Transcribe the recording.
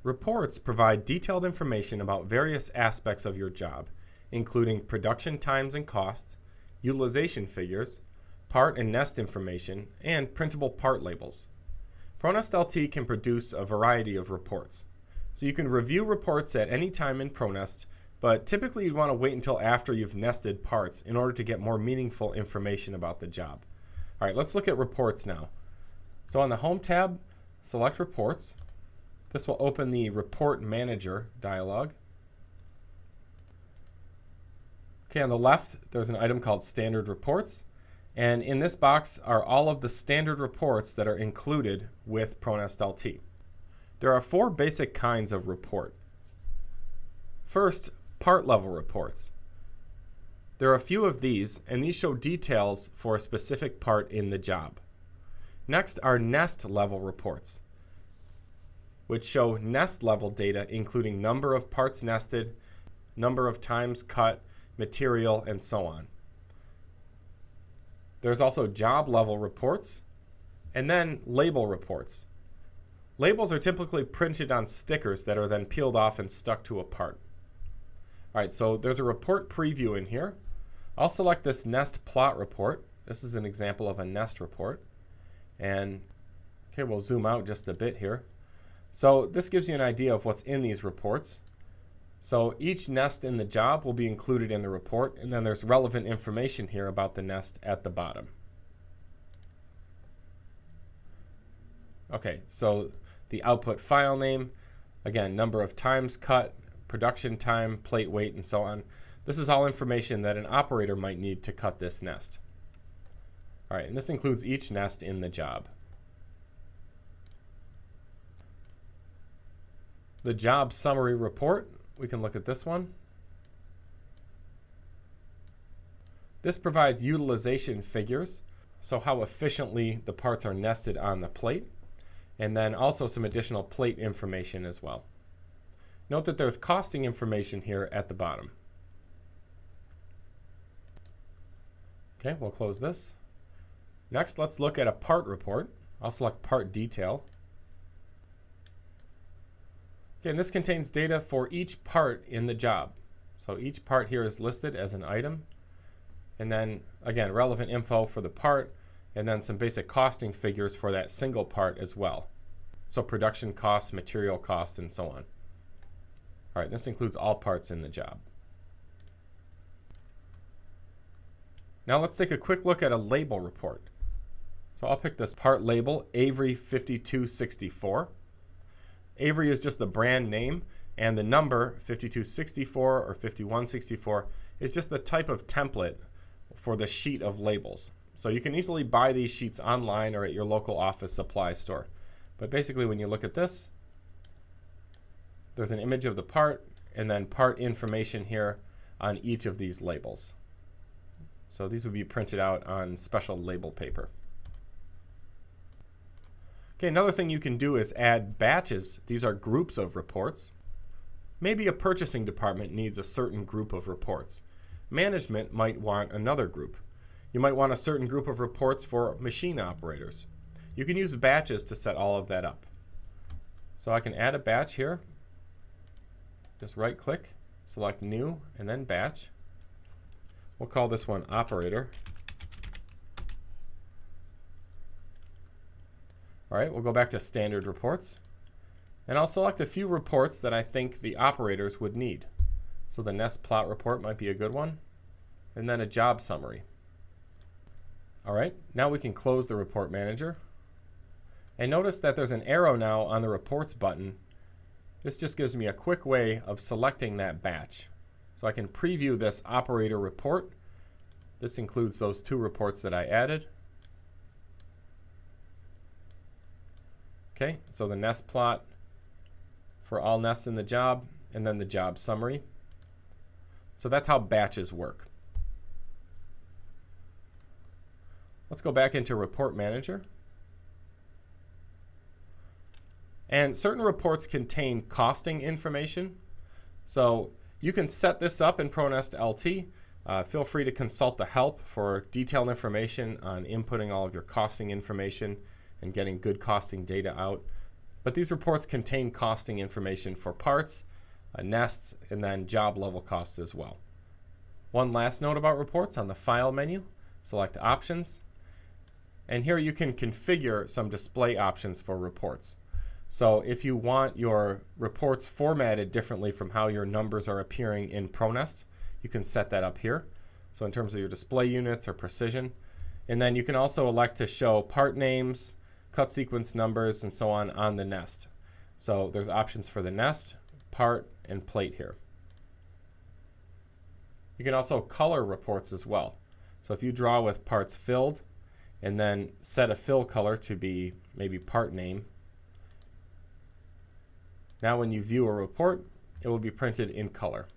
Reports provide detailed information about various aspects of your job, including production times and costs, utilization figures, part and nest information, and printable part labels. ProNest LT can produce a variety of reports. So you can review reports at any time in ProNest, but typically you'd want to wait until after you've nested parts in order to get more meaningful information about the job. All right, let's look at reports now. So on the Home tab, select Reports. This will open the Report Manager dialog. Okay, on the left, there's an item called Standard Reports. And in this box are all of the standard reports that are included with ProNest LT. There are 4 basic kinds of report. First, part level reports. There are a few of these, and these show details for a specific part in the job. Next are nest level reports, which show nest level data including number of parts nested, number of times cut, material, and so on. There's also job level reports, and then label reports. Labels are typically printed on stickers that are then peeled off and stuck to a part. All right, so there's a report preview in here. I'll select this nest plot report. This is an example of a nest report. And okay, we'll zoom out just a bit here. So this gives you an idea of what's in these reports. So each nest in the job will be included in the report, and then there's relevant information here about the nest at the bottom. Okay, so the output file name, again, number of times cut, production time, plate weight, and so on. This is all information that an operator might need to cut this nest. All right, and this includes each nest in the job. The job summary report, we can look at this one. This provides utilization figures, so how efficiently the parts are nested on the plate, and then also some additional plate information as well. Note that there's costing information here at the bottom. Okay, we'll close this. Next, let's look at a part report. I'll select part detail. Okay, and this contains data for each part in the job. So each part here is listed as an item. And then, again, relevant info for the part, and then some basic costing figures for that single part as well. So production costs, material costs, and so on. All right, this includes all parts in the job. Now let's take a quick look at a label report. So I'll pick this part label, Avery 5264. Avery is just the brand name, and the number 5264 or 5164 is just the type of template for the sheet of labels. So you can easily buy these sheets online or at your local office supply store. But basically when you look at this, there's an image of the part and then part information here on each of these labels. So these would be printed out on special label paper. Okay, another thing you can do is add batches. These are groups of reports. Maybe a purchasing department needs a certain group of reports. Management might want another group. You might want a certain group of reports for machine operators. You can use batches to set all of that up. So I can add a batch here. Just right click, select new, and then batch. We'll call this one operator. All right, we'll go back to standard reports, and I'll select a few reports that I think the operators would need. So the nest plot report might be a good one, and then a job summary. All right, now we can close the report manager. And notice that there's an arrow now on the reports button. This just gives me a quick way of selecting that batch. So I can preview this operator report. This includes those 2 reports that I added. Okay, so the nest plot for all nests in the job, and then the job summary. So that's how batches work. Let's go back into Report Manager. And certain reports contain costing information. So you can set this up in ProNest LT, Feel free to consult the help for detailed information on inputting all of your costing information and getting good costing data out. But these reports contain costing information for parts, nests, and then job level costs as well. One last note about reports: on the File menu, select Options, and here you can configure some display options for reports. So if you want your reports formatted differently from how your numbers are appearing in ProNest, you can set that up here. So in terms of your display units or precision. And then you can also elect to show part names, cut sequence numbers, and so on the nest. So there's options for the nest, part, and plate here. You can also color reports as well. So if you draw with parts filled and then set a fill color to be maybe part name, now when you view a report, it will be printed in color.